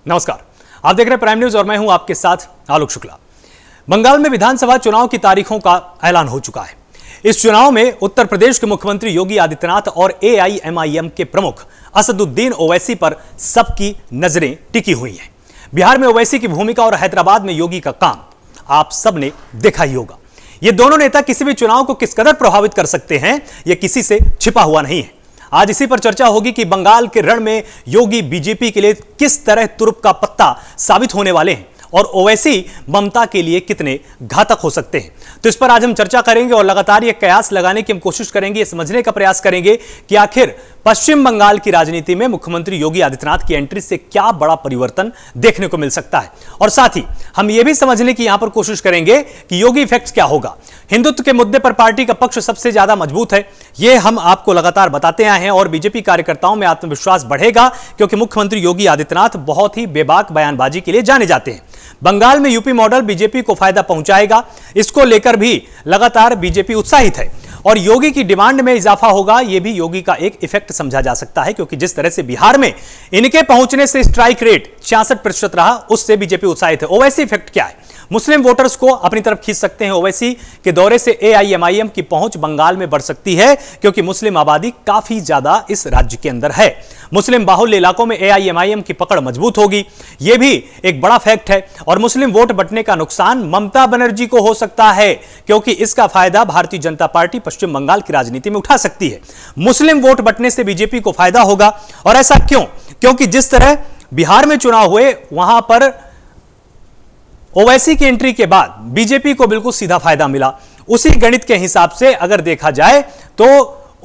नमस्कार, आप देख रहे हैं प्राइम न्यूज और मैं हूं आपके साथ आलोक शुक्ला। बंगाल में विधानसभा चुनाव की तारीखों का ऐलान हो चुका है। इस चुनाव में उत्तर प्रदेश के मुख्यमंत्री योगी आदित्यनाथ और एआईएमआईएम के प्रमुख असदुद्दीन ओवैसी पर सबकी नजरें टिकी हुई हैं। बिहार में ओवैसी की भूमिका और हैदराबाद में योगी का काम आप सबने देखा ही होगा। ये दोनों नेता किसी भी चुनाव को किस कदर प्रभावित कर सकते हैं, यह किसी से छिपा हुआ नहीं है। आज इसी पर चर्चा होगी कि बंगाल के रण में योगी बीजेपी के लिए किस तरह तुरुप का पत्ता साबित होने वाले हैं और ओवैसी ममता के लिए कितने घातक हो सकते हैं। तो इस पर आज हम चर्चा करेंगे और लगातार ये कयास लगाने की हम कोशिश करेंगे, ये समझने का प्रयास करेंगे कि आखिर पश्चिम बंगाल की राजनीति में मुख्यमंत्री योगी आदित्यनाथ की एंट्री से क्या बड़ा परिवर्तन देखने को मिल सकता है। और साथ ही हम ये भी समझने की यहां पर कोशिश करेंगे कि योगी इफेक्ट्स क्या होगा। हिंदुत्व के मुद्दे पर पार्टी का पक्ष सबसे ज्यादा मजबूत है, यह हम आपको लगातार बताते आए हैं और बीजेपी कार्यकर्ताओं में आत्मविश्वास बढ़ेगा क्योंकि मुख्यमंत्री योगी आदित्यनाथ बहुत ही बेबाक बयानबाजी के लिए जाने जाते हैं। बंगाल में यूपी मॉडल बीजेपी को फायदा पहुंचाएगा, इसको लेकर भी लगातार बीजेपी उत्साहित है और योगी की डिमांड में इजाफा होगा, यह भी योगी का एक इफेक्ट समझा जा सकता है क्योंकि जिस तरह से बिहार में इनके पहुंचने से स्ट्राइक रेट 66% रहा, उससे बीजेपी उत्साहित है। ओवैसी इफेक्ट क्या है? मुस्लिम वोटर्स को अपनी तरफ खींच सकते हैं। ओवैसी के दौरे से एआईएमआईएम की पहुंच बंगाल में बढ़ सकती है क्योंकि मुस्लिम आबादी काफी ज्यादा इस राज्य के अंदर है। मुस्लिम बाहुल्य इलाकों में एआईएमआईएम की पकड़ मजबूत होगी, यह भी एक बड़ा फैक्ट है। और मुस्लिम वोट बंटने का नुकसान ममता बनर्जी को हो सकता है क्योंकि इसका फायदा भारतीय जनता पार्टी पश्चिम बंगाल की राजनीति में उठा सकती है। मुस्लिम वोट बंटने से बीजेपी को फायदा होगा। और ऐसा क्यों? क्योंकि जिस तरह बिहार में चुनाव हुए वहां पर ओवैसी की एंट्री के बाद बीजेपी को बिल्कुल सीधा फायदा मिला। उसी गणित के हिसाब से अगर देखा जाए तो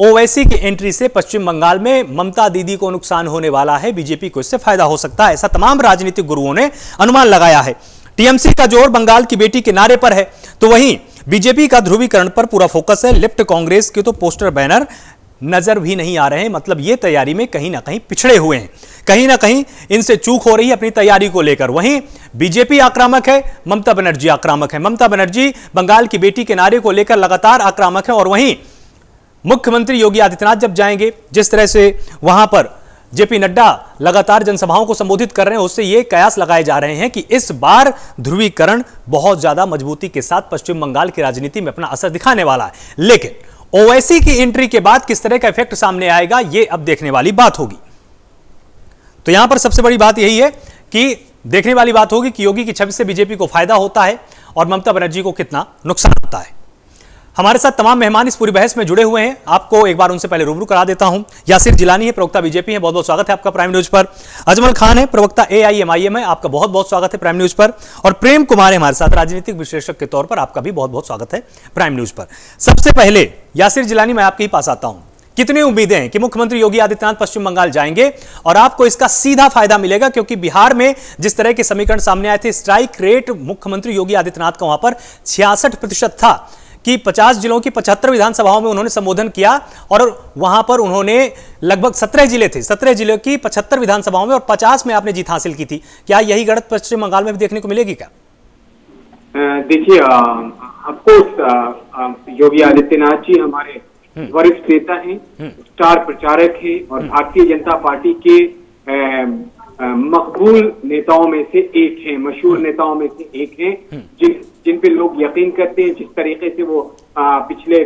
ओवैसी की एंट्री से पश्चिम बंगाल में ममता दीदी को नुकसान होने वाला है, बीजेपी को इससे फायदा हो सकता है, ऐसा तमाम राजनीतिक गुरुओं ने अनुमान लगाया है। टीएमसी का जोर बंगाल की बेटी के नारे पर है तो वहीं बीजेपी का ध्रुवीकरण पर पूरा फोकस है। लेफ्ट कांग्रेस के तो पोस्टर बैनर नजर भी नहीं आ रहे हैं, मतलब ये तैयारी में कहीं ना कहीं पिछड़े हुए हैं, कहीं ना कहीं इनसे चूक हो रही है अपनी तैयारी को लेकर। वहीं बीजेपी आक्रामक है, ममता बनर्जी आक्रामक है। ममता बनर्जी बंगाल की बेटी के नारे को लेकर लगातार आक्रामक है और वहीं मुख्यमंत्री योगी आदित्यनाथ जब जाएंगे, जिस तरह से वहां पर जेपी नड्डा लगातार जनसभाओं को संबोधित कर रहे हैं, उससे ये कयास लगाए जा रहे हैं कि इस बार ध्रुवीकरण बहुत ज्यादा मजबूती के साथ पश्चिम बंगाल की राजनीति में अपना असर दिखाने वाला है। लेकिन ओवैसी की एंट्री के बाद किस तरह का इफेक्ट सामने आएगा, यह अब देखने वाली बात होगी। तो यहां पर सबसे बड़ी बात यही है कि देखने वाली बात होगी कि योगी की छवि से बीजेपी को फायदा होता है और ममता बनर्जी को कितना नुकसान होता है। हमारे साथ तमाम मेहमान इस पूरी बहस में जुड़े हुए हैं, आपको एक बार उनसे पहले रूबरू करा देता हूं। यासिर जिलानी है, प्रवक्ता बीजेपी है, बहुत बहुत स्वागत है आपका प्राइम न्यूज पर। अजमल खान है, प्रवक्ता एआईएमआईएम है, आपका बहुत बहुत स्वागत है प्राइम न्यूज पर। और प्रेम कुमार है हमारे साथ, राजनीतिक विश्लेषक के तौर पर, आपका भी बहुत बहुत स्वागत है प्राइम न्यूज पर। सबसे पहले यासिर जिलानी, मैं आपके ही पास आता हूं। कितनी उम्मीदें हैं कि मुख्यमंत्री योगी आदित्यनाथ पश्चिम बंगाल जाएंगे और आपको इसका सीधा फायदा मिलेगा? क्योंकि बिहार में जिस तरह के समीकरण सामने आए थे, स्ट्राइक रेट मुख्यमंत्री योगी आदित्यनाथ का वहां पर 66% था कि 50 जिलों की 75 विधानसभाओं में उन्होंने संबोधन किया और वहां पर उन्होंने लगभग 17 जिले थे, 17 जिलों की 75 विधानसभाओं में और 50 में आपने जीत हासिल की थी। क्या यही गणित पश्चिम बंगाल में भी देखने को मिलेगी क्या? देखिए, ऑफकोर्स योगी आदित्यनाथ जी हमारे वरिष्ठ नेता हैं, स्टार प्रचारक हैं और भारतीय जनता पार्टी के मकबूल नेताओं में से एक हैं, मशहूर नेताओं में से एक हैं, जिन पे लोग यकीन करते हैं। जिस तरीके से वो पिछले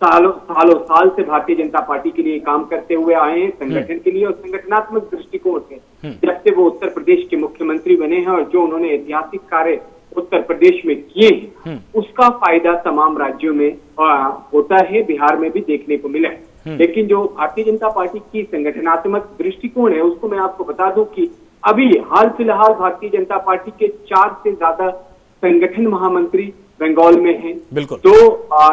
सालों से भारतीय जनता पार्टी के लिए काम करते हुए आए हैं, संगठन के लिए और संगठनात्मक दृष्टिकोण से जब से वो उत्तर प्रदेश के मुख्यमंत्री बने हैं और जो उन्होंने ऐतिहासिक कार्य उत्तर प्रदेश में किए हैं, उसका फायदा तमाम राज्यों में होता है, बिहार में भी देखने को मिला है। लेकिन जो भारतीय जनता पार्टी की संगठनात्मक दृष्टिकोण है, उसको मैं आपको बता दूं कि अभी हाल फिलहाल भारतीय जनता पार्टी के 4 से ज्यादा संगठन महामंत्री बंगाल में हैं, 2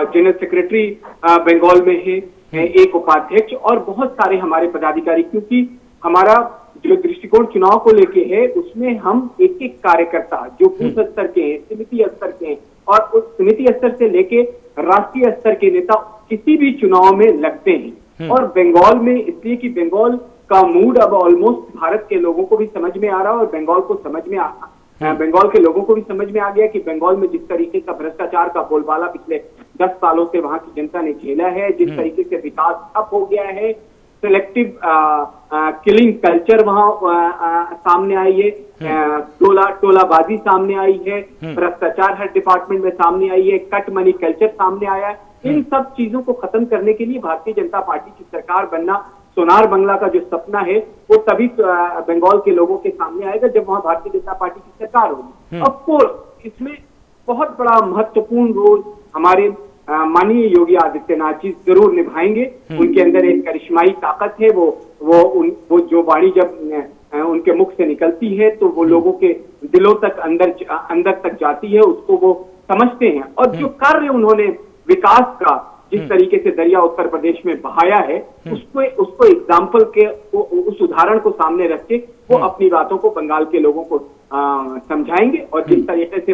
जनरल सेक्रेटरी बंगाल में हैं, एक उपाध्यक्ष और बहुत सारे हमारे पदाधिकारी। क्योंकि हमारा जो दृष्टिकोण चुनाव को लेके है, उसमें हम एक एक कार्यकर्ता जो बूथ स्तर के हैं, समिति स्तर के हैं और उस समिति स्तर से लेके राष्ट्रीय स्तर के नेता किसी भी चुनाव में लगते हैं। और बंगाल में इसलिए कि बंगाल का मूड अब ऑलमोस्ट भारत के लोगों को भी समझ में आ रहा है और बंगाल के लोगों को भी समझ में आ गया कि बंगाल में जिस तरीके का भ्रष्टाचार का बोलबाला पिछले 10 सालों से वहां की जनता ने झेला है, जिस तरीके से विकास ठप हो गया है, सिलेक्टिव किलिंग कल्चर वहां सामने आई है, टोलाबाजी सामने आई है, भ्रष्टाचार हर डिपार्टमेंट में सामने आई है, कट मनी कल्चर सामने आया है। इन सब चीजों को खत्म करने के लिए भारतीय जनता पार्टी की सरकार बनना, सोनार बंगला का जो सपना है वो तभी बंगाल के लोगों के सामने आएगा जब वहां भारतीय जनता पार्टी की सरकार होगी। ऑफ कोर्स इसमें बहुत बड़ा महत्वपूर्ण रोल हमारे माननीय योगी आदित्यनाथ जी जरूर निभाएंगे। उनके अंदर एक करिश्माई ताकत है, वो जो वाणी जब उनके मुख से निकलती है तो वो लोगों के दिलों तक अंदर तक जाती है, उसको वो समझते हैं। और जो कार्य उन्होंने विकास का जिस तरीके से दरिया उत्तर प्रदेश में बहाया है, उसको एग्जाम्पल के उस उदाहरण को सामने रख के वो अपनी बातों को बंगाल के लोगों को समझाएंगे। और जिस तरीके से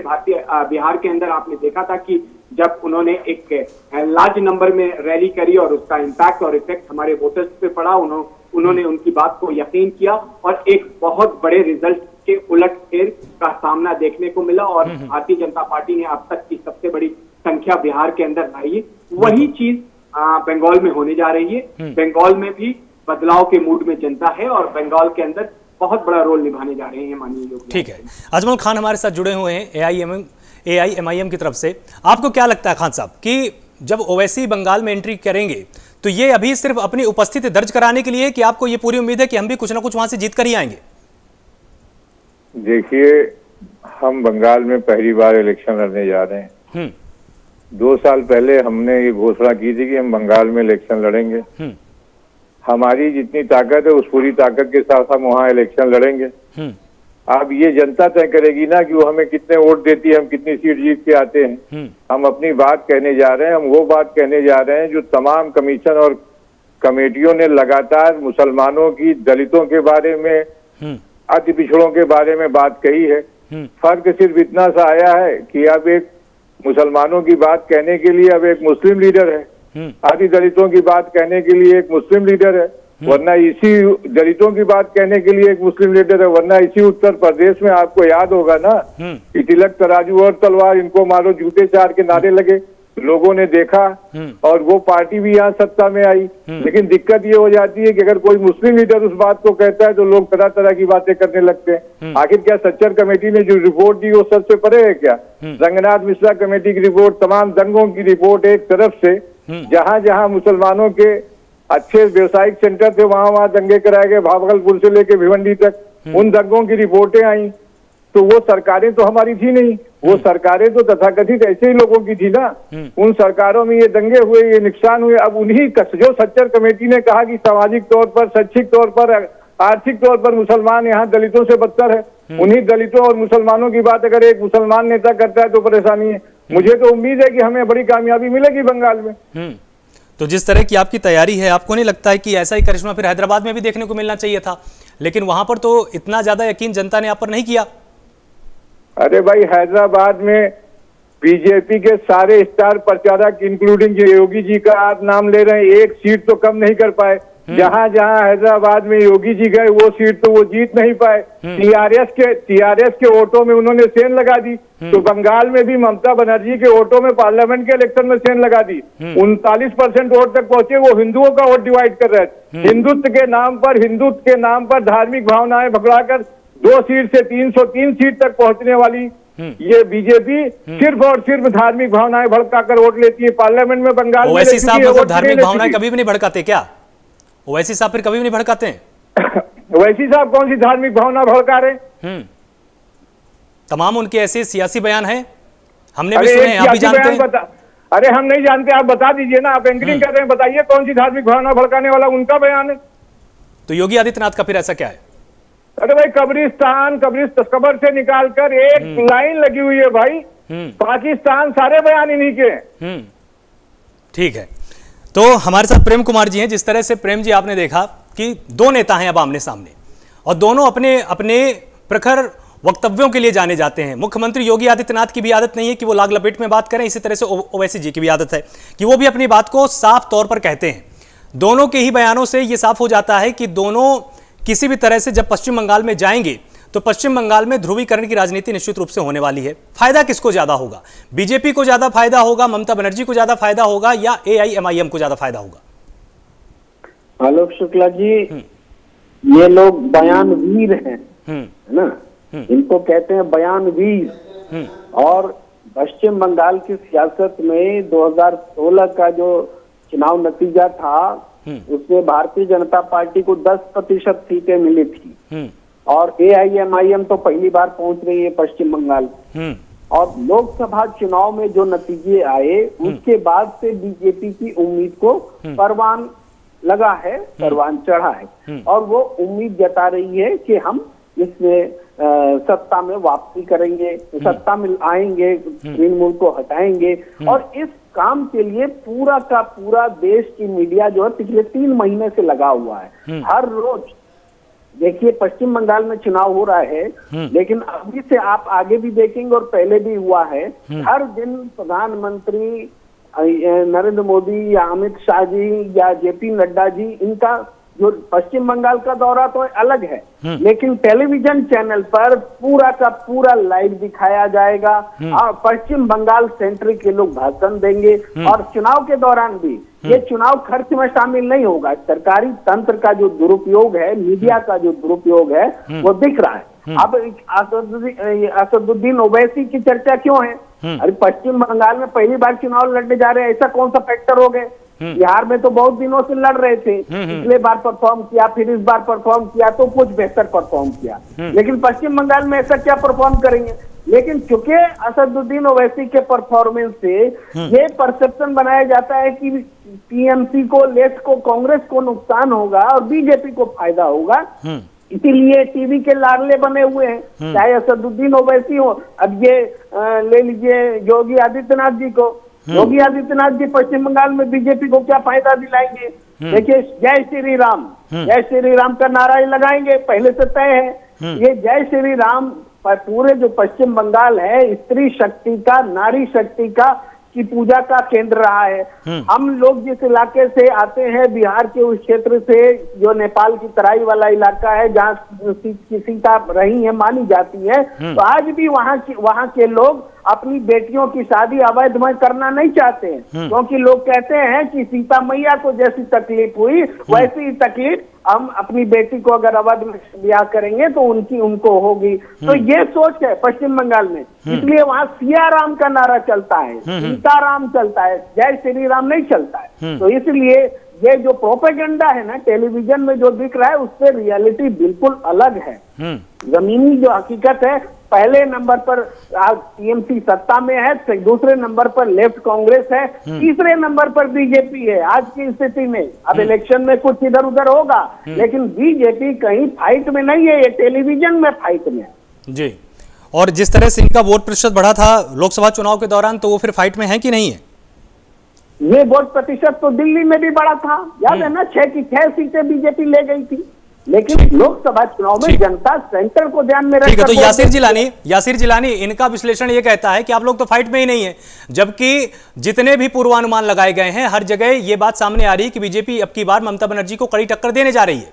बिहार के अंदर आपने देखा था कि जब उन्होंने एक लार्ज नंबर में रैली करी और उसका इम्पैक्ट और इफेक्ट हमारे वोटर्स पे पड़ा, उन्होंने उनकी बात को यकीन किया और एक बहुत बड़े रिजल्ट के उलटफेर का सामना देखने को मिला। और भारतीय जनता पार्टी ने अब तक की सबसे बड़ी संख्या बिहार के अंदर लाई है। वही चीज बंगाल में होने जा रही है। बंगाल में भी बदलाव के मूड में जनता है और बंगाल के अंदर बहुत बड़ा रोल निभाने जा रहे हैं माननीय योगी। ठीक है, अजमल खान हमारे साथ जुड़े हुए हैं AIMIM की तरफ से। आपको क्या लगता है खान साहब कि जब ओवैसी बंगाल में एंट्री करेंगे तो ये अभी सिर्फ अपनी उपस्थिति दर्ज कराने के लिए कि आपको ये पूरी उम्मीद है कि हम भी कुछ ना कुछ वहां से जीत कर ही आएंगे? देखिए, हम बंगाल में पहली बार इलेक्शन लड़ने जा रहे हैं। 2 साल पहले हमने ये घोषणा की थी कि हम बंगाल में इलेक्शन लड़ेंगे। हमारी जितनी ताकत है उस पूरी ताकत के साथ हम वहाँ इलेक्शन लड़ेंगे। अब ये जनता तय करेगी ना कि वो हमें कितने वोट देती है, हम कितनी सीट जीत के आते हैं। हम अपनी बात कहने जा रहे हैं, हम वो बात कहने जा रहे हैं जो तमाम कमीशन और कमेटियों ने लगातार मुसलमानों की, दलितों के बारे में, अति पिछड़ों के बारे में बात कही है। फर्क सिर्फ इतना सा आया है कि अब एक मुसलमानों की बात कहने के लिए अब एक मुस्लिम लीडर है, आदि दलितों की बात कहने के लिए एक मुस्लिम लीडर है, वरना इसी दलितों की बात कहने के लिए एक मुस्लिम लीडर है। वरना इसी उत्तर प्रदेश में आपको याद होगा ना कि तिलक तराजू और तलवार, इनको मारो जूते चार के नारे लगे, लोगों ने देखा और वो पार्टी भी यहाँ सत्ता में आई। लेकिन दिक्कत ये हो जाती है कि अगर कोई मुस्लिम लीडर उस बात को कहता है तो लोग तरह तरह की बातें करने लगते हैं। आखिर क्या सच्चर कमेटी ने जो रिपोर्ट दी वो सबसे परे है क्या? रंगनाथ मिश्रा कमेटी की रिपोर्ट, तमाम दंगों की रिपोर्ट एक तरफ से, जहां जहां मुसलमानों के अच्छे व्यवसायिक सेंटर थे वहां वहां दंगे कराए गए, भागलपुर से लेके भिवंडी तक उन दंगों की रिपोर्टें आई। तो वो सरकारें तो हमारी थी नहीं, वो सरकारें तो तथाकथित ऐसे ही लोगों की थी ना। उन सरकारों में ये दंगे हुए, ये नुकसान हुए। अब उन्हीं जो सच्चर कमेटी ने कहा कि सामाजिक तौर पर, शैक्षिक तौर पर, आर्थिक तौर पर मुसलमान यहाँ दलितों से बदतर है, उन्हीं दलितों और मुसलमानों की बात अगर एक मुसलमान नेता करता है तो परेशानी है। मुझे तो उम्मीद है कि हमें बड़ी कामयाबी मिलेगी बंगाल में। तो जिस तरह की आपकी तैयारी है, आपको नहीं लगता है कि ऐसा ही करिश्मा फिर हैदराबाद में भी देखने को मिलना चाहिए था? लेकिन वहां पर तो इतना ज्यादा यकीन जनता ने आप पर नहीं किया। अरे भाई, हैदराबाद में बीजेपी के सारे स्टार प्रचारक इंक्लूडिंग योगी जी का आप नाम ले रहे हैं, एक सीट तो कम नहीं कर पाए। जहां जहां हैदराबाद में योगी जी गए वो सीट तो वो जीत नहीं पाए। टीआरएस के वोटों में उन्होंने सेंध लगा दी। तो बंगाल में भी ममता बनर्जी के वोटों में पार्लियामेंट के इलेक्शन में सेंध लगा दी। 39% वोट तक पहुंचे, वो हिंदुओं का वोट डिवाइड कर रहे थे। हिंदुत्व के नाम पर धार्मिक भावनाएं भगड़ाकर 2 सीट से 303 सीट तक पहुंचने वाली ये बीजेपी सिर्फ और सिर्फ धार्मिक भावनाएं भड़काकर वोट लेती है। पार्लियामेंट में बंगाल में ओवैसी साहब मतलब धार्मिक भावनाएं कभी भी नहीं भड़काते क्या? ओवैसी साहब फिर कभी भी नहीं भड़काते हैं? ओवैसी साहब कौन सी धार्मिक भावना भड़का रहे? तमाम उनके ऐसे सियासी बयान हैं, हमने भी सुने हैं, आप भी जानते हैं। अरे हम नहीं जानते, आप बता दीजिए ना, आप एंकरिंग कर रहे हैं, बताइए कौन सी धार्मिक भावना भड़काने वाला उनका बयान है। तो योगी आदित्यनाथ का फिर ऐसा क्या है? अरे भाई, कब्र से निकालकर एक लाइन लगी हुई है भाई, पाकिस्तान, सारे बयान इन्हीं के। ठीक है, तो हमारे साथ प्रेम कुमार जी हैं। जिस तरह से प्रेम जी आपने देखा कि 2 नेता हैं अब आमने सामने और दोनों अपने अपने प्रखर वक्तव्यों के लिए जाने जाते हैं। मुख्यमंत्री योगी आदित्यनाथ की भी आदत नहीं है कि वो लाग लपेट में बात करें, इसी तरह से ओवैसी जी की भी आदत है कि वो भी अपनी बात को साफ तौर पर कहते हैं। दोनों के ही बयानों से ये साफ हो जाता है कि दोनों किसी भी तरह से जब पश्चिम बंगाल में जाएंगे तो पश्चिम बंगाल में ध्रुवीकरण की राजनीति निश्चित रूप से होने वाली है। फायदा किसको ज्यादा होगा? बीजेपी को ज्यादा फायदा होगा, ममता बनर्जी को ज्यादा फायदा होगा, या AIMIM को ज्यादा फायदा होगा? आलोक शुक्ला जी, ये लोग बयानवीर हैं, है ना, इनको कहते हैं बयानवीर। और पश्चिम बंगाल की सियासत में 2016 का जो चुनाव नतीजा था, उसमें भारतीय जनता पार्टी को 10% सीटें मिली थी और AIMIM तो पहली बार पहुंच रही है पश्चिम बंगाल। और लोकसभा चुनाव में जो नतीजे आए, उसके बाद से बीजेपी की उम्मीद को परवान लगा है, परवान चढ़ा है और वो उम्मीद जता रही है कि हम इसमें सत्ता में वापसी करेंगे, सत्ता में आएंगे, तृणमूल को हटाएंगे। और इस काम के लिए पूरा का पूरा देश की मीडिया जो है पिछले 3 महीने से लगा हुआ है। हर रोज देखिए, पश्चिम बंगाल में चुनाव हो रहा है, लेकिन अभी से आप आगे भी देखेंगे और पहले भी हुआ है, हर दिन प्रधानमंत्री नरेंद्र मोदी या अमित शाह जी या JP नड्डा जी, इनका जो पश्चिम बंगाल का दौरा तो अलग है, लेकिन टेलीविजन चैनल पर पूरा का पूरा लाइव दिखाया जाएगा और पश्चिम बंगाल सेंट्रिक के लोग भाषण देंगे। और चुनाव के दौरान भी ये चुनाव खर्च में शामिल नहीं होगा। सरकारी तंत्र का जो दुरुपयोग है, मीडिया का जो दुरुपयोग है, वो दिख रहा है। अब असदुद्दीन ओवैसी की चर्चा क्यों है? अरे पश्चिम बंगाल में पहली बार चुनाव लड़ने जा रहे हैं, ऐसा कौन सा फैक्टर हो गए? बिहार में तो बहुत दिनों से लड़ रहे थे, पिछले बार परफॉर्म किया, फिर इस बार परफॉर्म किया तो कुछ बेहतर परफॉर्म किया, लेकिन पश्चिम बंगाल में ऐसा क्या परफॉर्म करेंगे? लेकिन चूंकि असदुद्दीन ओवैसी के परफॉर्मेंस से ये परसेप्शन बनाया जाता है कि TMC को, लेफ्ट को, कांग्रेस को नुकसान होगा और बीजेपी को फायदा होगा, इसीलिए टीवी के लाडले बने हुए हैं, चाहे असदुद्दीन ओवैसी हो। अब ये ले लीजिए योगी आदित्यनाथ जी को, योगी आदित्यनाथ जी पश्चिम बंगाल में बीजेपी को क्या फायदा दिलाएंगे? देखिए, जय श्री राम, जय श्री राम का नारा लगाएंगे, पहले से तय है। ये जय श्री राम पूरे जो पश्चिम बंगाल है, स्त्री शक्ति का, नारी शक्ति का की पूजा का केंद्र रहा है। हम लोग जिस इलाके से आते हैं, बिहार के उस क्षेत्र से, जो नेपाल की तराई वाला इलाका है, जहाँ सीता रही है, मानी जाती है, तो आज भी वहाँ के लोग अपनी बेटियों की शादी अवैध में करना नहीं चाहते हैं, क्योंकि लोग कहते हैं कि सीता मैया को जैसी तकलीफ हुई, वैसी ही तकलीफ हम अपनी बेटी को अगर अवैध में ब्याह करेंगे तो उनको होगी। तो ये सोच है पश्चिम बंगाल में, इसलिए वहाँ सिया राम का नारा चलता है, सीताराम चलता है, जय श्री राम नहीं चलता है। तो इसलिए ये जो प्रोपेगेंडा है ना, टेलीविजन में जो दिख रहा है, उससे रियलिटी बिल्कुल अलग है। जमीनी जो हकीकत है, पहले नंबर पर TMC सत्ता में है, दूसरे नंबर पर लेफ्ट कांग्रेस है, तीसरे नंबर पर बीजेपी है आज की स्थिति में। अब इलेक्शन में कुछ इधर उधर होगा, लेकिन बीजेपी कहीं फाइट में नहीं है, ये टेलीविजन में फाइट में है जी। और जिस तरह से इनका वोट प्रतिशत बढ़ा था लोकसभा चुनाव के दौरान, तो वो फिर फाइट में है कि नहीं है? ये वोट प्रतिशत तो दिल्ली में भी बढ़ा था, याद है ना, 6 की 6 सीटें बीजेपी ले गई थी, लेकिन लोकसभा चुनाव में जनता सेंटर को ध्यान में रखकर। तो यासिर जिलानी इनका विश्लेषण ये कहता है कि आप लोग तो फाइट में ही नहीं है, जबकि जितने भी पूर्वानुमान लगाए गए हैं, हर जगह ये बात सामने आ रही है कि बीजेपी अब की बार ममता बनर्जी को कड़ी टक्कर देने जा रही है।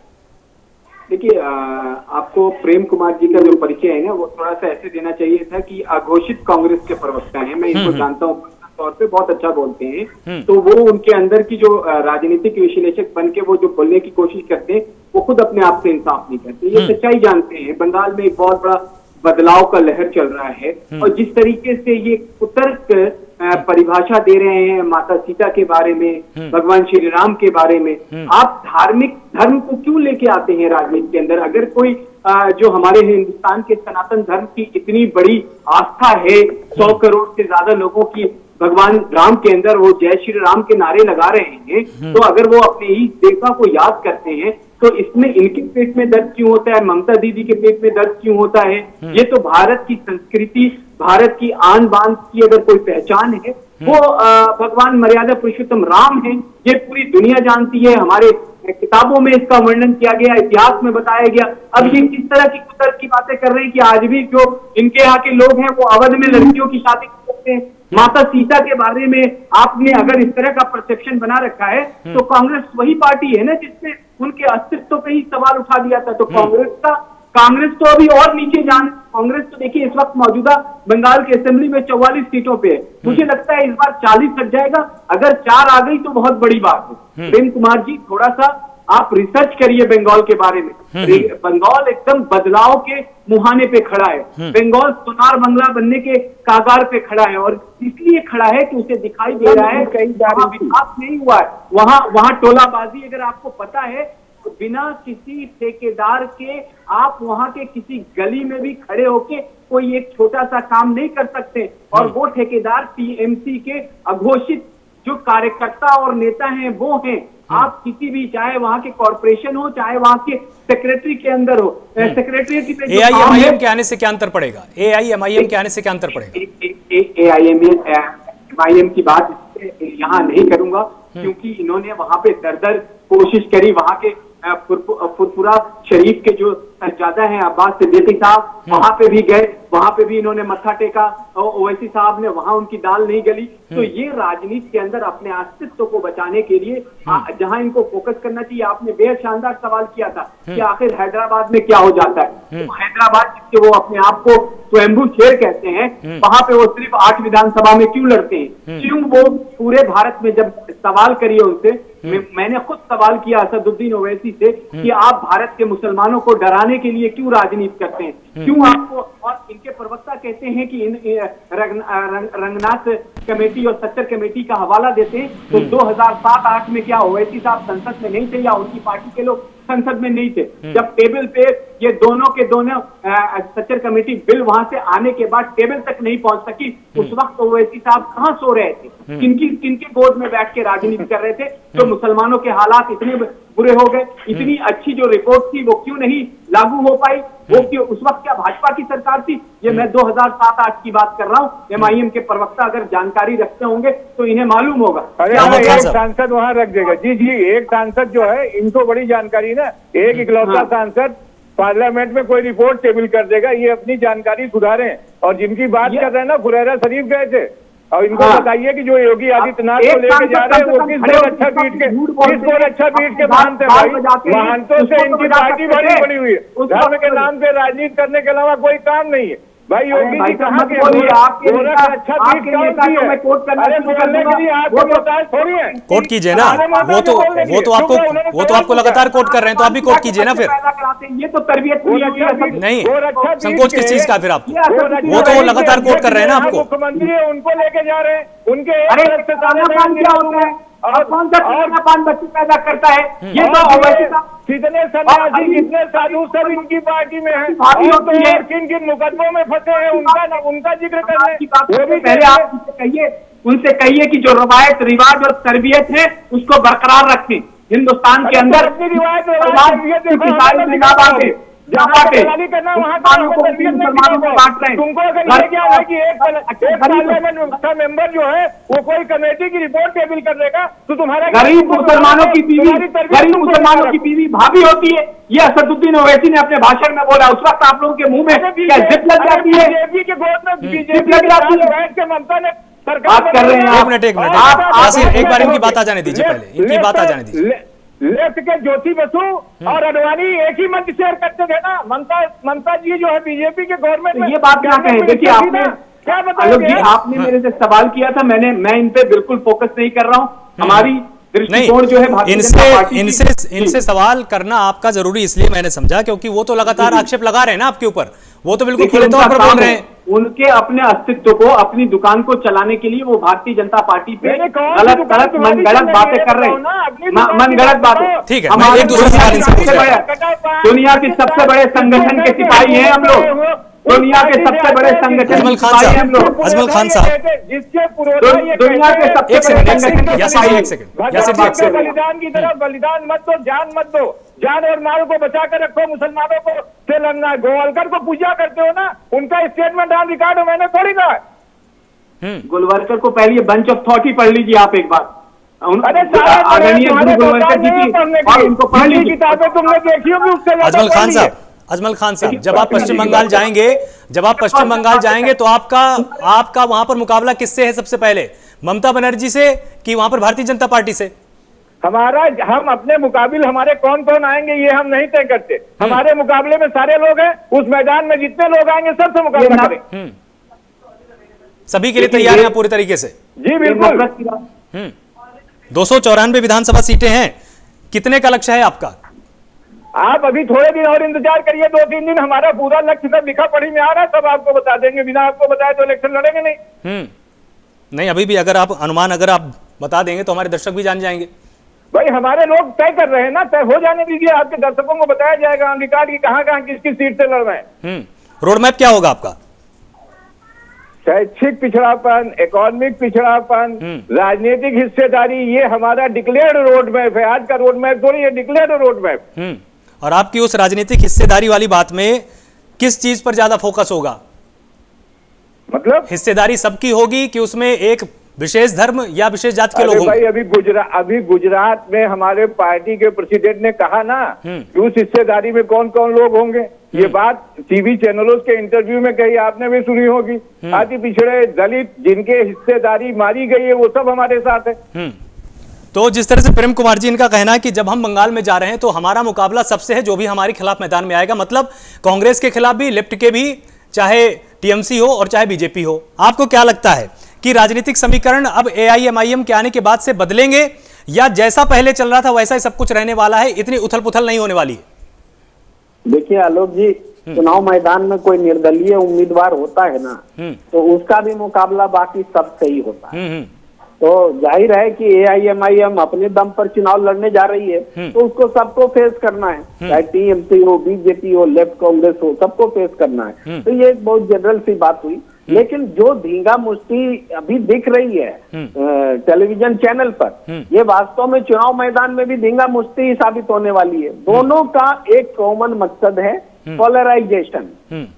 देखिए, आपको प्रेम कुमार जी का जो परिचय है ना, वो थोड़ा सा ऐसे देना चाहिए था कि अघोषित कांग्रेस के प्रवक्ता हैं, मैं इनको जानता हूँ, तौर पे बहुत अच्छा बोलते हैं, तो वो उनके अंदर की जो राजनीतिक विश्लेषक बन के वो जो बोलने की कोशिश करते हैं, वो खुद अपने आप से इंसाफ नहीं करते। ये सच्चाई जानते हैं, बंगाल में एक बहुत बड़ा बदलाव का लहर चल रहा है, और जिस तरीके से ये कुतर्क परिभाषा दे रहे हैं माता सीता के बारे में, भगवान श्री राम के बारे में, आप धार्मिक धर्म को क्यों लेके आते हैं राजनीति के अंदर? अगर कोई जो हमारे हिंदुस्तान के सनातन धर्म की इतनी बड़ी आस्था है, 100 करोड़ से ज्यादा लोगों की भगवान राम के अंदर, वो जय श्री राम के नारे लगा रहे हैं, तो अगर वो अपने ही देवता को याद करते हैं, तो इसमें इनके पेट में दर्द क्यों होता है, ममता दीदी के पेट में दर्द क्यों होता है? ये तो भारत की संस्कृति, भारत की आन बान की अगर कोई पहचान है, वो भगवान मर्यादा पुरुषोत्तम राम है। ये पूरी दुनिया जानती है, हमारे किताबों में इसका वर्णन किया गया, इतिहास में बताया गया। अब ये किस तरह की कुतर्क की बातें कर रहे हैं कि आज भी जो इनके यहाँ के लोग हैं, वो अवध में लड़कियों की शादी करते हैं। माता सीता के बारे में आपने अगर इस तरह का परसेप्शन बना रखा है, तो कांग्रेस वही पार्टी है ना जिसने उनके अस्तित्व पे ही सवाल उठा दिया था। तो कांग्रेस तो अभी और नीचे कांग्रेस तो देखिए इस वक्त मौजूदा बंगाल की असेंबली में 44 सीटों पे है, मुझे लगता है इस बार 40 तक जाएगा। अगर 4 आ गई तो बहुत बड़ी बात है। प्रेम कुमार जी, थोड़ा सा आप रिसर्च करिए बंगाल के बारे में। बंगाल एकदम बदलाव के मुहाने पे खड़ा है। बंगाल सोनार बंगला बनने के कागार पे खड़ा है, और इसलिए खड़ा है कि उसे दिखाई दे रहा है कहीं विकास नहीं हुआ है। वहां टोलाबाजी, अगर आपको पता है, तो बिना किसी ठेकेदार के आप वहां के किसी गली में भी खड़े होके कोई एक छोटा सा काम नहीं कर सकते, और वो ठेकेदार टीएमसी के अघोषित जो कार्यकर्ता और नेता हैं वो हैं। आप किसी भी, चाहे वहां के कॉर्पोरेशन हो, चाहे वहां के सेक्रेटरी के अंदर हो, सेक्रेटरी पे एआईएमआईएम के आने से क्या अंतर पड़ेगा? एआईएमआईएम के आने से क्या अंतर पड़ेगा? एआईएमआईएम की बात यहाँ नहीं करूंगा, क्योंकि इन्होंने वहां पे दर कोशिश करी। वहां के फुरफुरा शरीफ के जो सरजादा हैं अब्बास सिद्दीकी साहब, वहां पे भी गए, वहां पे भी इन्होंने मत्था टेका, ओवैसी साहब ने, वहां उनकी दाल नहीं गली। तो ये राजनीति के अंदर अपने अस्तित्व को बचाने के लिए जहां इनको फोकस करना चाहिए। आपने बेहद शानदार सवाल किया था कि आखिर हैदराबाद में क्या हो जाता है। तो हैदराबाद, जिसके वो अपने आप को स्वयंभू शेर कहते हैं, वहां पे वो सिर्फ 8 विधानसभा में क्यों लड़ते हैं? क्यों वो पूरे भारत में, जब सवाल करिए उनसे, मैंने खुद सवाल किया असदुद्दीन ओवैसी से कि आप भारत के मुसलमानों को डराने के लिए क्यों राजनीति करते हैं, क्यों आपको, और इनके प्रवक्ता कहते हैं कि रंगनाथ कमेटी और सत्तर कमेटी का हवाला देते हैं। तो 2007-8 में क्या ओवैसी साहब संसद में नहीं थे, या उनकी पार्टी के लोग संसद में नहीं थे? जब टेबल पे ये दोनों के दोनों सच्चर कमेटी बिल वहां से आने के बाद टेबल तक नहीं पहुंच सकी, उस वक्त ओवैसी साहब कहां सो रहे थे? किनके गोद में बैठ के राजनीति कर रहे थे? तो मुसलमानों के हालात इतने बुरे हो गए, इतनी अच्छी जो रिपोर्ट थी वो क्यों नहीं लागू हो पाई? वो क्यों, उस वक्त क्या भाजपा की सरकार थी? ये मैं 2007-8 की बात कर रहा हूँ। एमआईएम के प्रवक्ता अगर जानकारी रखते होंगे तो इन्हें मालूम होगा। अरे एक सांसद वहाँ रख देगा। जी, एक सांसद जो है, इनको बड़ी जानकारी ना, एक इकलौता सांसद पार्लियामेंट में कोई रिपोर्ट टेबल कर देगा। ये अपनी जानकारी सुधारें। और जिनकी बात कर रहे हैं ना, फुरैरा शरीफ गए थे, और इनको बताइए कि जो योगी आदित्यनाथ को लेके जा रहे हैं वो किस गोरक्षा पीठ के भान थे भाई। महंतों से इनकी पार्टी बनी हुई है। धर्म के नाम पे राजनीति करने के अलावा कोई काम नहीं है भाई। योगी जी कहाँ के गोरक्षा पीठ थोड़ी है। कोट कीजिए ना, वो तो आपको लगातार कोट कर रहे हैं, तो आप भी कोट कीजिए ना फिर। ये तो तरबियत नहीं, संकोच किस चीज का? फिर आप वो तो लगातार कोट कर रहे हैं ना आपको। मुख्यमंत्री है, उनको लेके जा रहे हैं, उनके क्या होता है और कौन सा पान बच्चे पैदा करता है? ये तो कितने सन्यासी, कितने साधु सब इनकी पार्टी में है, और किन किन मुकदमों में फंसे हैं उनका जिक्र करने। वो भी पहले आप उनसे कहिए कि जो रवायत, रिवाज और तरबियत है उसको बरकरार रखें। हिंदुस्तान के अंदर अपनी रिवायत जहाँ पे करना वहाँ बांट रहे हैं। तुमको अगर ये क्या है कि एक पार्लियामेंट का मेंबर जो है वो कोई कमेटी की रिपोर्ट टेबल कर देगा, तो तुम्हारा गरीब मुसलमानों की बीवी भाभी होती है। ये असदुद्दीन ओवैसी ने अपने भाषण में बोला। उस वक्त आप लोगों के मुंह में क्या जिप लग जाती है? बीजेपी के गोद में बीजेपी लग जाती है, बैठ के ममता ने बात कर रहे हैं। एक मिनट आसिफ, एक बार इनकी बात आ जाने दीजिए, पहले इनकी बात आ जाने दीजिए। लेफ्ट के ज्योति बसु और अडवाणी एक ही मंच शेयर करते थे ना। ममता जी जो है बीजेपी के गवर्नमेंट में, ये बात क्या कहें? देखिए, आपने क्या बताया, आपने मेरे से सवाल किया था, मैं इन पे बिल्कुल फोकस नहीं कर रहा हूँ। हमारी दृष्टिकोण जो है इनसे सवाल करना आपका जरूरी इसलिए मैंने समझा क्योंकि वो तो लगातार आक्षेप लगा रहे हैं ना आपके ऊपर। वो तो बिल्कुल खुले तौर पर बोल रहे हैं। उनके अपने अस्तित्व को, अपनी दुकान को चलाने के लिए वो भारतीय जनता पार्टी पे गलत मनगढ़ंत बातें कर रहे हैं, मनगढ़ंत बातें। ठीक है, मैं एक दूसरे सवाल इनसे पूछ रहा हूं। दुनिया के सबसे बड़े संगठन के सिपाही हैं हम लोग। दुनिया के सबसे बड़े संगठन अजमल खान साहब, अजमल खान साहब, दुनिया के सबसे बड़े संगठन। बलिदान की तरफ बलिदान मत दो, जान मत दो। जान और माल को बचा कर रखो। मुसलमानों को से लड़ना, गोवालकर को पूजा करते हो ना, उनका स्टेटमेंट ऑन रिकॉर्ड मैंने थोड़ी कहा। गोलवालकर को पहले बंच ऑफ थॉट ही पढ़ लीजिए आप एक बार। आदरणीय गुरु गोलवालकर जी की और उनको पढ़ ली किताबें तुमने देखी होगी उससे। अजमल खान साहब, जब आप पश्चिम बंगाल जाएंगे तो आपका वहां पर मुकाबला किससे है सबसे पहले? ममता बनर्जी से कि वहां पर भारतीय जनता पार्टी से? हम अपने मुकाबिल हमारे कौन कौन आएंगे ये हम नहीं तय करते। हमारे मुकाबले में सारे लोग हैं। उस मैदान में जितने लोग आएंगे सबसे मुकाबला करें। सभी के लिए तैयार हैं पूरी तरीके से? जी बिल्कुल। 294 विधानसभा सीटें हैं कितने का लक्ष्य है आपका? आप अभी थोड़े दिन और इंतजार करिए, 2-3 दिन, हमारा पूरा लक्ष्य सब लिखा पढ़ी में आ रहा है, सब आपको बता देंगे। बिना आपको बताए तो इलेक्शन लड़ेंगे नहीं। नहीं, अभी भी अगर आप अनुमान अगर आप बता देंगे तो हमारे दर्शक भी जान जाएंगे। भाई हमारे लोग तय कर रहे हैं ना, तय हो जाने दीजिए, आपके दर्शकों को बताया जाएगा रिकॉर्ड की कहां कहां किस किस सीट से लड़ रहे हैं। रोड मैप क्या होगा आपका? शैक्षिक पिछड़ापन, इकोनॉमिक पिछड़ापन, राजनीतिक हिस्सेदारी, ये हमारा डिक्लेयर्ड रोड मैप है। आज का रोड मैप थोड़ी, ये डिक्लेयर्ड रोड मैप। और आपकी उस राजनीतिक हिस्सेदारी वाली बात में किस चीज पर ज्यादा फोकस होगा? मतलब हिस्सेदारी सबकी होगी कि उसमें एक विशेष धर्म या विशेष जात के लोग भाई अभी गुजरात में हमारे पार्टी के प्रेसिडेंट ने कहा ना कि उस हिस्सेदारी में कौन कौन लोग होंगे। ये बात टीवी चैनलों के इंटरव्यू में कही, आपने भी सुनी होगी। अति पिछड़े, दलित, जिनके हिस्सेदारी मारी गई है, वो सब हमारे साथ है। तो जिस तरह से प्रेम कुमार जी इनका कहना है कि जब हम बंगाल में जा रहे हैं तो हमारा मुकाबला सबसे है जो भी हमारे खिलाफ मैदान में आएगा, मतलब कांग्रेस के खिलाफ भी, लेफ्ट के भी, चाहे टीएमसी हो और चाहे बीजेपी हो। आपको क्या लगता है कि राजनीतिक समीकरण अब एआईएमआईएम के आने के बाद से बदलेंगे या जैसा पहले चल रहा था वैसा ही सब कुछ रहने वाला है, इतनी उथल पुथल नहीं होने वाली है? देखिए आलोक जी, चुनाव मैदान में कोई निर्दलीय उम्मीदवार होता है ना, तो उसका भी मुकाबला बाकी सबसे ही होता है। तो जाहिर है कि एआईएमआईएम अपने दम पर चुनाव लड़ने जा रही है, तो उसको सबको फेस करना है, चाहे टीएमसी हो, बीजेपी हो, लेफ्ट कांग्रेस हो, सबको फेस करना है। तो ये एक बहुत जनरल सी बात हुई। लेकिन जो धींगा मुश्ती अभी दिख रही है टेलीविजन चैनल पर, ये वास्तव में चुनाव मैदान में भी धींगा मुश्ती साबित होने वाली है। दोनों का एक कॉमन मकसद है, पोलराइजेशन।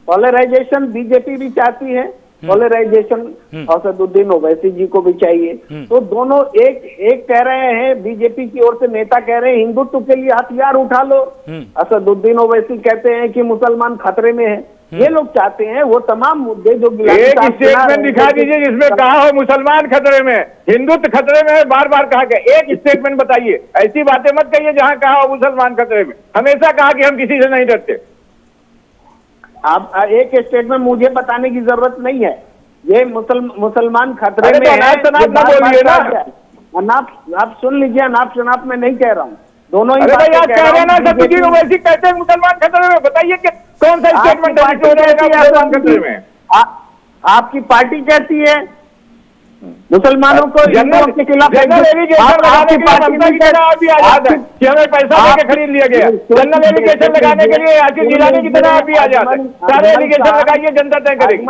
पोलराइजेशन बीजेपी भी चाहती है, पोलराइजेशन असदुद्दीन ओवैसी जी को भी चाहिए। तो दोनों एक कह रहे हैं, बीजेपी की ओर से नेता कह रहे हैं हिंदुत्व के लिए हथियार उठा लो, असदुद्दीन ओवैसी कहते हैं कि मुसलमान खतरे में है। ये लोग चाहते हैं वो तमाम मुद्दे जो एक स्टेटमेंट दिखा दीजिए जिसमें कहा हो मुसलमान खतरे में, हिंदुत्व खतरे में है, बार बार कहा गया। एक स्टेटमेंट बताइए, ऐसी बातें मत कहिए जहां कहा हो मुसलमान खतरे में। हमेशा कहा कि हम किसी से नहीं डरते। आप एक स्टेटमेंट मुझे बताने की जरूरत नहीं है। ये मुसलमान खतरे में तो है, बोलिए ना। आप सुन लीजिए, अनाप शनाप में नहीं कह रहा हूँ, दोनों ही कह रहे हैं ना, असदुद्दीन ओवैसी कहते हैं मुसलमान खतरे में। बताइए कि कौन सा स्टेटमेंट मुसलमान खतरे में? आपकी पार्टी कहती है मुसलमानों को हिंदुओं के खिलाफ, जनरल एजुकेशन लगाने के लिए ममता की तरह भी आजाद है कि हमें पैसा देके खरीद लिया गया। जनरल एजुकेशन लगाने के लिए आशीष जिलानी की तरह भी आजाद है। सारे एजुकेशन लगाइए, जनता तय करेगी।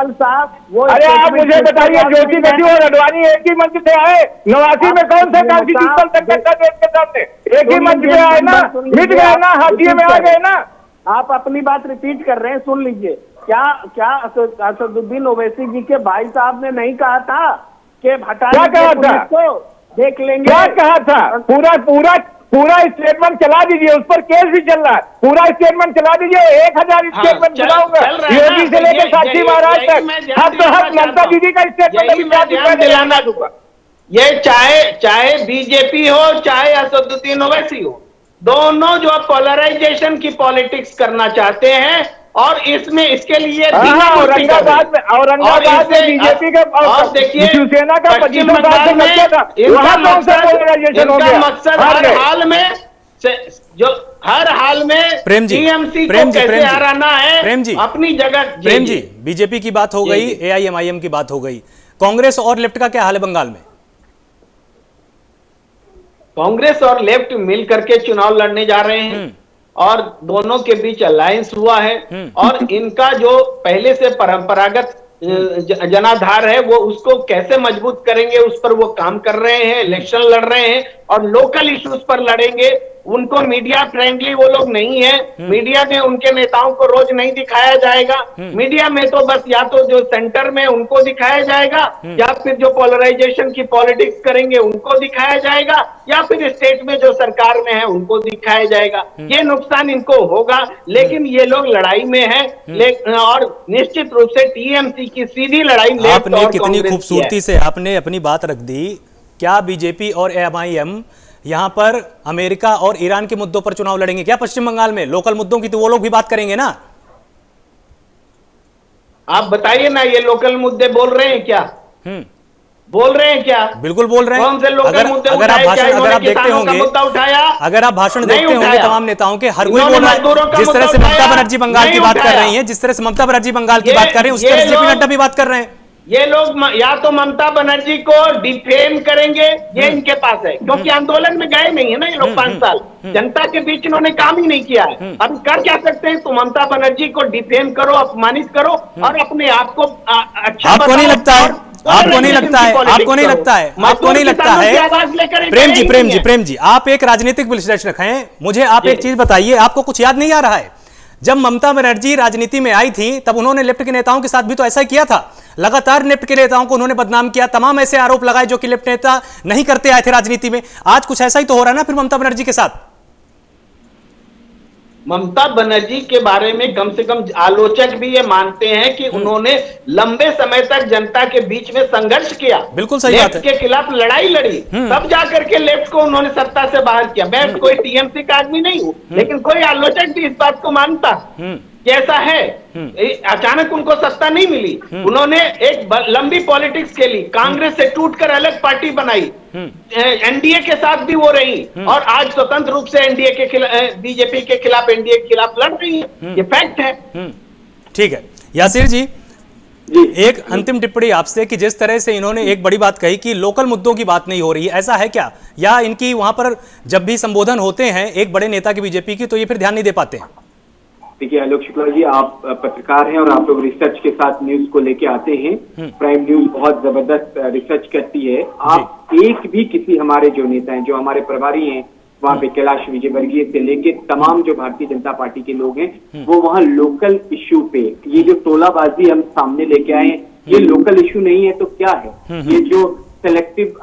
अरे आप मुझे बताइए, ज्योति बसु और अडवाणी एक ही मंच से आए, 89 में कौन सा कॉन्स्टिट्यूशनल संकट था देश के सामने? एक ही मंच में आए ना, मिट गए ना, हाथिये में आ गए ना। आप अपनी बात रिपीट कर रहे हैं, सुन लीजिए। क्या असदुद्दीन ओवैसी जी के भाई साहब ने नहीं कहा था कि हटा को देख लेंगे? क्या कहा था? पूरा स्टेटमेंट चला दीजिए, उस पर केस भी चल रहा है। पूरा स्टेटमेंट चला दीजिए, 1000 स्टेटमेंट चलाऊंगा, योगी से लेकर साक्षी महाराज तक, हर ममता दीदी का स्टेटमेंट अभी दिलाना दूंगा। ये चाहे बीजेपी हो, चाहे असदुद्दीन ओवैसी हो, दोनों जो पोलराइजेशन की पॉलिटिक्स करना चाहते हैं और इसमें इसके लिए औरंगाबाद में बीजेपी का और देखिए शिवसेना का 25 साल से लग गया था। इनका मकसद हर हाल में प्रेम जी, टीएमसी को कैसे हराना है, प्रेम जी अपनी जगह। प्रेम जी, बीजेपी की बात हो गई, एआईएमआईएम की बात हो गई, कांग्रेस और लेफ्ट का क्या हाल है बंगाल में? कांग्रेस और लेफ्ट मिल करके चुनाव लड़ने जा रहे हैं और दोनों के बीच अलायंस हुआ है और इनका जो पहले से परंपरागत जनाधार है वो उसको कैसे मजबूत करेंगे उस पर वो काम कर रहे हैं, इलेक्शन लड़ रहे हैं और लोकल इश्यूज पर लड़ेंगे। उनको मीडिया फ्रेंडली वो लोग नहीं है, मीडिया में उनके नेताओं को रोज नहीं दिखाया जाएगा। मीडिया में तो बस या तो जो सेंटर में उनको दिखाया जाएगा या फिर जो पोलराइजेशन की पॉलिटिक्स करेंगे उनको दिखाया जाएगा या फिर स्टेट में जो सरकार में है उनको दिखाया जाएगा। ये नुकसान इनको होगा, लेकिन ये लोग लड़ाई में है और निश्चित रूप से टीएमसी की सीधी लड़ाई। आपने कितनी खूबसूरती से आपने अपनी बात रख दी। क्या बीजेपी और एआईएमआईएम यहां पर अमेरिका और ईरान के मुद्दों पर चुनाव लड़ेंगे क्या? पश्चिम बंगाल में लोकल मुद्दों की तो वो लोग भी बात करेंगे ना। आप बताइए ना, ये लोकल मुद्दे बोल रहे हैं क्या? बोल रहे हैं क्या? बिल्कुल बोल रहे हैं। कौन से लोग अगर आप भाषण अगर आप देखते होंगे, अगर आप भाषण देखते होंगे तमाम नेताओं के, हर कोई बोल रहा है। जिस तरह से ममता बनर्जी बंगाल की बात कर रही हैं, जिस तरह से ममता बनर्जी बंगाल की बात कर रही है, उस तरह से जेपी नड्डा भी बात कर रहे हैं। ये लोग या तो ममता बनर्जी को डिफेम करेंगे, ये इनके पास है, क्योंकि आंदोलन में गए नहीं है ना ये लोग 5 साल, जनता के बीच इन्होंने काम ही नहीं किया है। अब कर क्या सकते हैं? तो ममता बनर्जी को डिफेम करो, अपमानित करो और अपने आप को अच्छा आपको नहीं लगता है? आपको नहीं लगता है? आपको नहीं लगता है? आपको नहीं लगता है? प्रेम जी, आप एक राजनीतिक विश्लेषक हैं, मुझे आप एक चीज बताइए, आपको कुछ याद नहीं आ रहा है? जब ममता बनर्जी राजनीति में आई थी तब उन्होंने लेफ्ट के नेताओं के साथ भी तो ऐसा ही किया था। लगातार लेफ्ट के नेताओं को उन्होंने बदनाम किया, तमाम ऐसे आरोप लगाए जो कि लेफ्ट नेता नहीं करते आए थे राजनीति में। आज कुछ ऐसा ही तो हो रहा है ना फिर ममता बनर्जी के साथ। ममता बनर्जी के बारे में कम से कम आलोचक भी ये मानते हैं कि उन्होंने लंबे समय तक जनता के बीच में संघर्ष किया, बिल्कुल सही बात है, लेफ्ट के खिलाफ लड़ाई लड़ी, तब जाकर के लेफ्ट को उन्होंने सत्ता से बाहर किया। मैं कोई टीएमसी का आदमी नहीं हूं, लेकिन कोई आलोचक भी इस बात को मानता कि ऐसा है। अचानक उनको सत्ता नहीं मिली, उन्होंने एक लंबी पॉलिटिक्स खेली, कांग्रेस से टूटकर अलग पार्टी बनाई, एनडीए के साथ भी वो रही और आज स्वतंत्र रूप से एनडीए के खिलाफ, बीजेपी के खिलाफ, एनडीए के खिलाफ लड़ रही है। ये फैक्ट है। ठीक है यासिर जी, एक अंतिम टिप्पणी आपसे कि जिस तरह से इन्होंने एक बड़ी बात कही कि लोकल मुद्दों की बात नहीं हो रही है, ऐसा है क्या? या इनकी वहां पर जब भी संबोधन होते हैं एक बड़े नेता की बीजेपी की, तो ये फिर ध्यान नहीं दे पाते हैं? देखिए आलोक शुक्ला जी, आप पत्रकार हैं और आप लोग रिसर्च के साथ न्यूज को लेके आते हैं। प्राइम न्यूज बहुत जबरदस्त रिसर्च करती है। आप एक भी किसी हमारे जो नेता हैं, जो हमारे प्रभारी हैं वहाँ पे, कैलाश विजयवर्गीय से लेके तमाम जो भारतीय जनता पार्टी के लोग हैं, वो वहाँ लोकल इश्यू पे, ये जो टोलाबाजी हम सामने लेके आए हैं, ये लोकल इश्यू नहीं है तो क्या है? ये जो सिलेक्टिव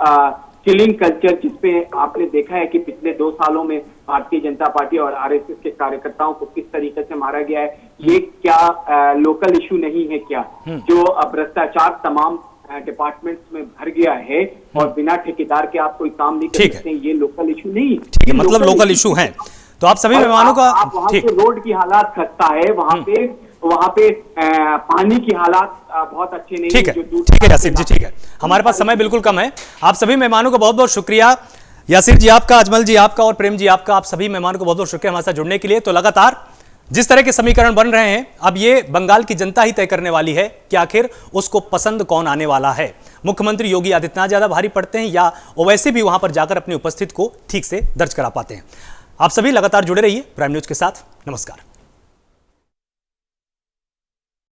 किलिंग कल्चर जिसपे आपने देखा है कि पिछले 2 सालों में भारतीय जनता पार्टी और आरएसएस के कार्यकर्ताओं को किस तरीके से मारा गया है, ये क्या लोकल इशू नहीं है क्या? जो भ्रष्टाचार तमाम डिपार्टमेंट्स में भर गया है और बिना ठेकेदार के आप कोई काम नहीं कर सकते, ये लोकल इशू नहीं है। ठीक है, मतलब लोकल इशू है। तो आप सभी मेहमानों का, वहाँ पे रोड की हालात खस्ता है, वहाँ पे पानी की हालात बहुत अच्छे नहीं। ठीक है यासिर जी, ठीक है, हमारे पास समय बिल्कुल कम है। आप सभी मेहमानों को बहुत बहुत शुक्रिया, यासिर जी आपका, अजमल जी आपका और प्रेम जी आपका, आप सभी मेहमानों को बहुत बहुत शुक्रिया हमारे साथ जुड़ने के लिए। तो लगातार जिस तरह के समीकरण बन रहे हैं, अब ये बंगाल की जनता ही तय करने वाली है कि आखिर उसको पसंद कौन आने वाला है। मुख्यमंत्री योगी आदित्यनाथ ज्यादा भारी पड़ते हैं या ओवैसी भी वहां पर जाकर अपनी उपस्थिति को ठीक से दर्ज करा पाते हैं। आप सभी लगातार जुड़े रहिए प्राइम न्यूज के साथ। नमस्कार।